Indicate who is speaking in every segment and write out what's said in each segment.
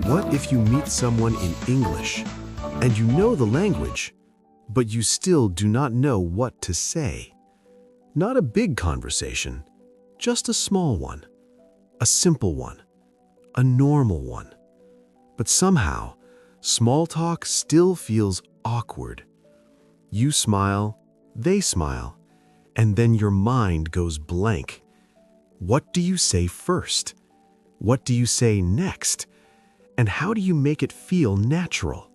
Speaker 1: What if you meet someone in English and you know the language, but you still do not know what to say? Not a big conversation, just a small one, a simple one, a normal one. But somehow, small talk still feels awkward. You smile, they smile, and then your mind goes blank. What do you say first? What do you say next? And how do you make it feel natural?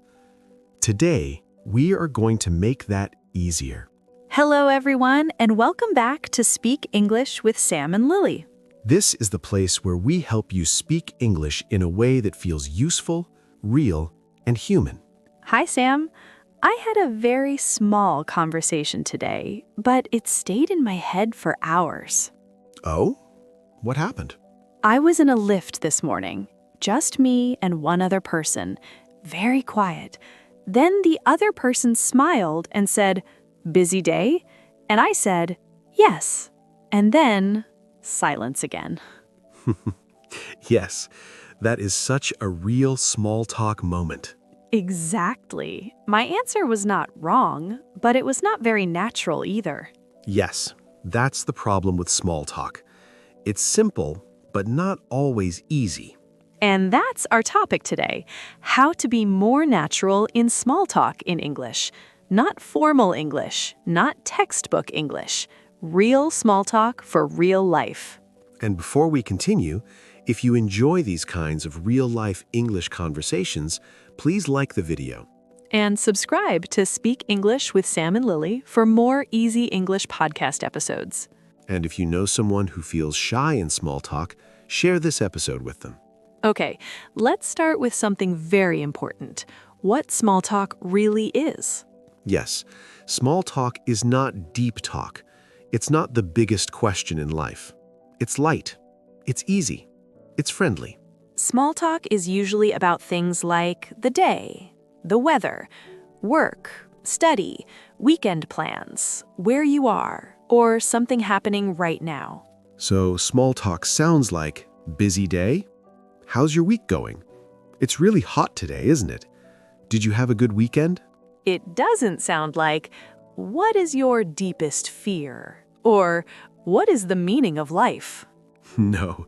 Speaker 1: Today, we are going to make that easier.
Speaker 2: Hello, everyone, and welcome back to Speak English with Sam and Lily.
Speaker 1: This is the place where we help you speak English in a way that feels useful, real, and human.
Speaker 2: Hi, Sam. I had a very small conversation today, but it stayed in my head for hours.
Speaker 1: Oh? What happened?
Speaker 2: I was in a lift this morning, just me and one other person, very quiet. Then the other person smiled and said, "Busy day?" And I said, "Yes." And then silence again.
Speaker 1: Yes, that is such a real small talk moment.
Speaker 2: Exactly. My answer was not wrong, but it was not very natural either.
Speaker 1: Yes, that's the problem with small talk. It's simple, but not always easy.
Speaker 2: And that's our topic today, how to be more natural in small talk in English. Not formal English, not textbook English. Real small talk for real life.
Speaker 1: And before we continue, if you enjoy these kinds of real-life English conversations, please like the video.
Speaker 2: And subscribe to Speak English with Sam and Lily for more easy English podcast episodes.
Speaker 1: And if you know someone who feels shy in small talk, share this episode with them.
Speaker 2: Okay, let's start with something very important. What small talk really is.
Speaker 1: Yes, small talk is not deep talk. It's not the biggest question in life. It's light. It's easy. It's friendly.
Speaker 2: Small talk is usually about things like the day, the weather, work, study, weekend plans, where you are, or something happening right now.
Speaker 1: So small talk sounds like, busy day? How's your week going? It's really hot today, isn't it? Did you have a good weekend?
Speaker 2: It doesn't sound like, what is your deepest fear? Or, what is the meaning of life?
Speaker 1: No,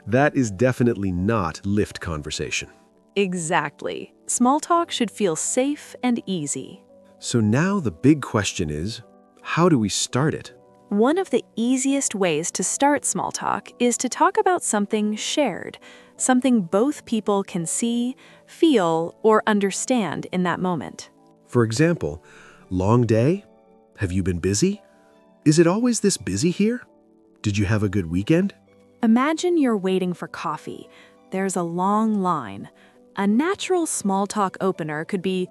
Speaker 1: that is definitely not lift conversation.
Speaker 2: Exactly. Small talk should feel safe and easy.
Speaker 1: So now the big question is, how do we start it?
Speaker 2: One of the easiest ways to start small talk is to talk about something shared, something both people can see, feel, or understand in that moment.
Speaker 1: For example, long day? Have you been busy? Is it always this busy here? Did you have a good weekend?
Speaker 2: Imagine you're waiting for coffee. There's a long line. A natural small talk opener could be,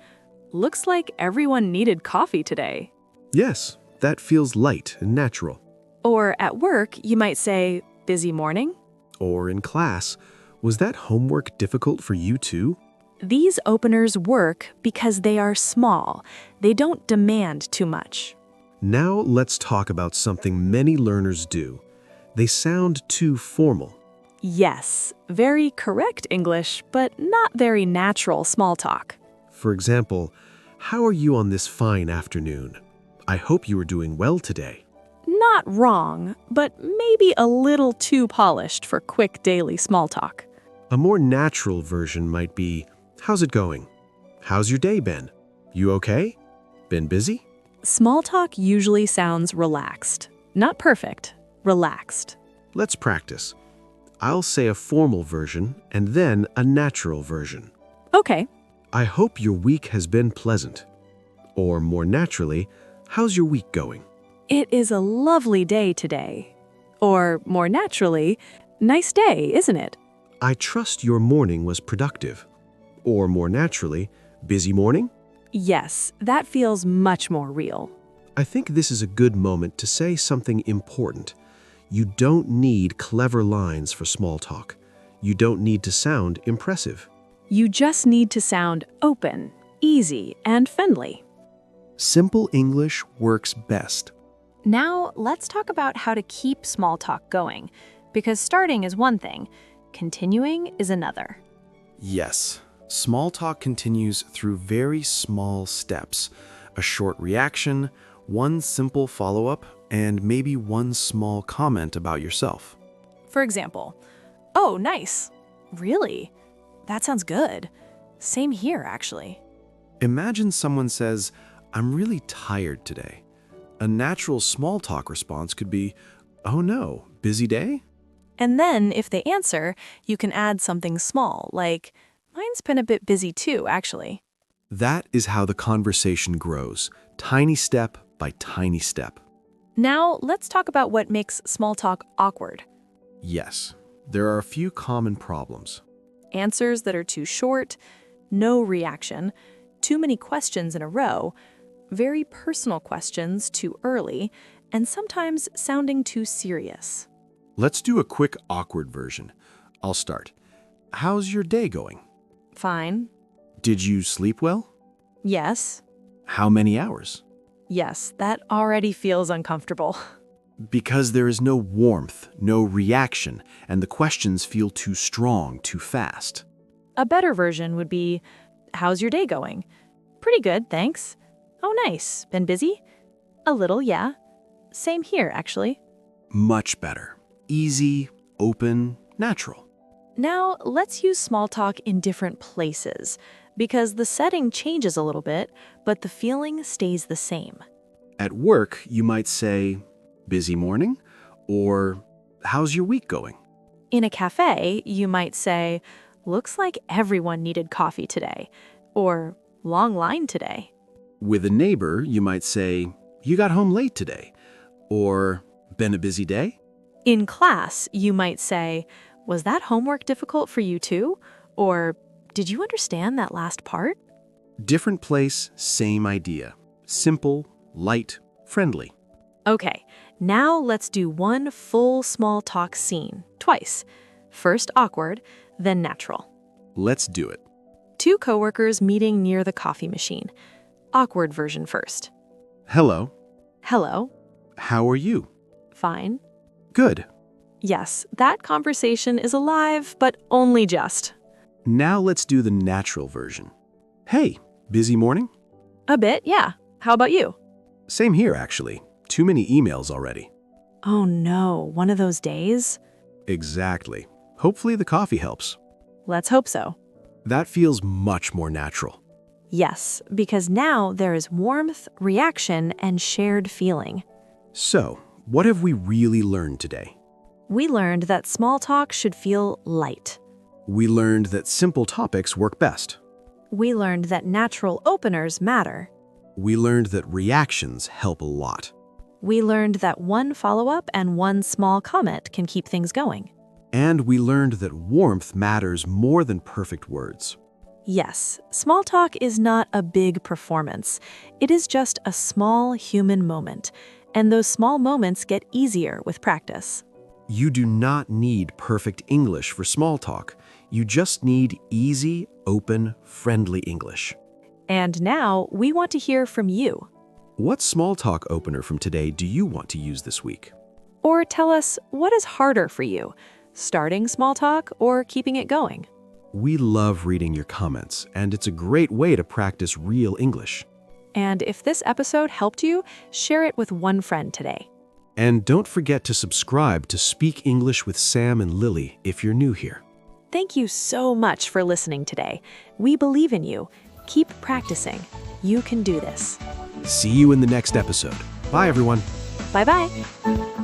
Speaker 2: "Looks like everyone needed coffee today."
Speaker 1: Yes, that feels light and natural.
Speaker 2: Or at work, you might say, "Busy morning?"
Speaker 1: Or in class, was that homework difficult for you too?
Speaker 2: These openers work because they are small. They don't demand too much.
Speaker 1: Now let's talk about something many learners do. They sound too formal.
Speaker 2: Yes, very correct English, but not very natural small talk.
Speaker 1: For example, how are you on this fine afternoon? I hope you are doing well today.
Speaker 2: Not wrong, but maybe a little too polished for quick daily small talk.
Speaker 1: A more natural version might be, how's it going? How's your day been? You okay? Been busy?
Speaker 2: Small talk usually sounds relaxed. Not perfect, relaxed.
Speaker 1: Let's practice. I'll say a formal version and then a natural version.
Speaker 2: Okay.
Speaker 1: I hope your week has been pleasant. Or more naturally, how's your week going?
Speaker 2: It is a lovely day today. Or more naturally, nice day, isn't it?
Speaker 1: I trust your morning was productive. Or more naturally, busy morning?
Speaker 2: Yes, that feels much more real.
Speaker 1: I think this is a good moment to say something important. You don't need clever lines for small talk. You don't need to sound impressive.
Speaker 2: You just need to sound open, easy, and friendly.
Speaker 1: Simple English works best.
Speaker 2: Now, let's talk about how to keep small talk going, because starting is one thing, continuing is another.
Speaker 1: Yes, small talk continues through very small steps. A short reaction, one simple follow-up, and maybe one small comment about yourself.
Speaker 2: For example, "Oh, nice. Really? That sounds good. Same here, actually."
Speaker 1: Imagine someone says, "I'm really tired today." A natural small talk response could be, "Oh no, busy day?"
Speaker 2: And then, if they answer, you can add something small, like, "Mine's been a bit busy too, actually."
Speaker 1: That is how the conversation grows, tiny step by tiny step.
Speaker 2: Now, let's talk about what makes small talk awkward.
Speaker 1: Yes, there are a few common problems.
Speaker 2: Answers that are too short, no reaction, too many questions in a row, very personal questions too early, and sometimes sounding too serious.
Speaker 1: Let's do a quick awkward version. I'll start. How's your day going?
Speaker 2: Fine.
Speaker 1: Did you sleep well?
Speaker 2: Yes.
Speaker 1: How many hours?
Speaker 2: Yes, that already feels uncomfortable.
Speaker 1: Because there is no warmth, no reaction, and the questions feel too strong, too fast.
Speaker 2: A better version would be, "How's your day going?" "Pretty good, thanks." "Oh, nice. Been busy?" "A little, yeah." "Same here, actually."
Speaker 1: Much better. Easy, open, natural.
Speaker 2: Now, let's use small talk in different places, because the setting changes a little bit, but the feeling stays the same.
Speaker 1: At work, you might say, "Busy morning?" or "How's your week going?"
Speaker 2: In a cafe, you might say, "Looks like everyone needed coffee today," or "Long line today."
Speaker 1: With a neighbor, you might say, "You got home late today," or "Been a busy day?"
Speaker 2: In class, you might say, "Was that homework difficult for you too?" Or, "Did you understand that last part?"
Speaker 1: Different place, same idea. Simple, light, friendly.
Speaker 2: Okay, now let's do one full small talk scene, twice. First awkward, then natural.
Speaker 1: Let's do it.
Speaker 2: Two coworkers meeting near the coffee machine. Awkward version first.
Speaker 1: Hello,
Speaker 2: "Hello."
Speaker 1: how are you?
Speaker 2: "Fine."
Speaker 1: Good.
Speaker 2: Yes, that conversation is alive, but only just.
Speaker 1: Now let's do the natural version. Hey, busy morning?
Speaker 2: A bit, yeah. How about you?
Speaker 1: Same here, actually. Too many emails already.
Speaker 2: Oh no, one of those days?
Speaker 1: Exactly. Hopefully the coffee helps.
Speaker 2: Let's hope so.
Speaker 1: That feels much more natural.
Speaker 2: Yes, because now there is warmth, reaction, and shared feeling.
Speaker 1: So, what have we really learned today?
Speaker 2: We learned that small talk should feel light.
Speaker 1: We learned that simple topics work best.
Speaker 2: We learned that natural openers matter.
Speaker 1: We learned that reactions help a lot.
Speaker 2: We learned that one follow-up and one small comment can keep things going.
Speaker 1: And we learned that warmth matters more than perfect words.
Speaker 2: Yes, small talk is not a big performance. It is just a small human moment. And those small moments get easier with practice.
Speaker 1: You do not need perfect English for small talk. You just need easy, open, friendly English.
Speaker 2: And now we want to hear from you.
Speaker 1: What small talk opener from today do you want to use this week?
Speaker 2: Or tell us, what is harder for you, starting small talk or keeping it going?
Speaker 1: We love reading your comments, and it's a great way to practice real English.
Speaker 2: And if this episode helped you, share it with one friend today.
Speaker 1: And don't forget to subscribe to Speak English with Sam and Lily if you're new here.
Speaker 2: Thank you so much for listening today. We believe in you. Keep practicing. You can do this.
Speaker 1: See you in the next episode. Bye, everyone.
Speaker 2: Bye-bye.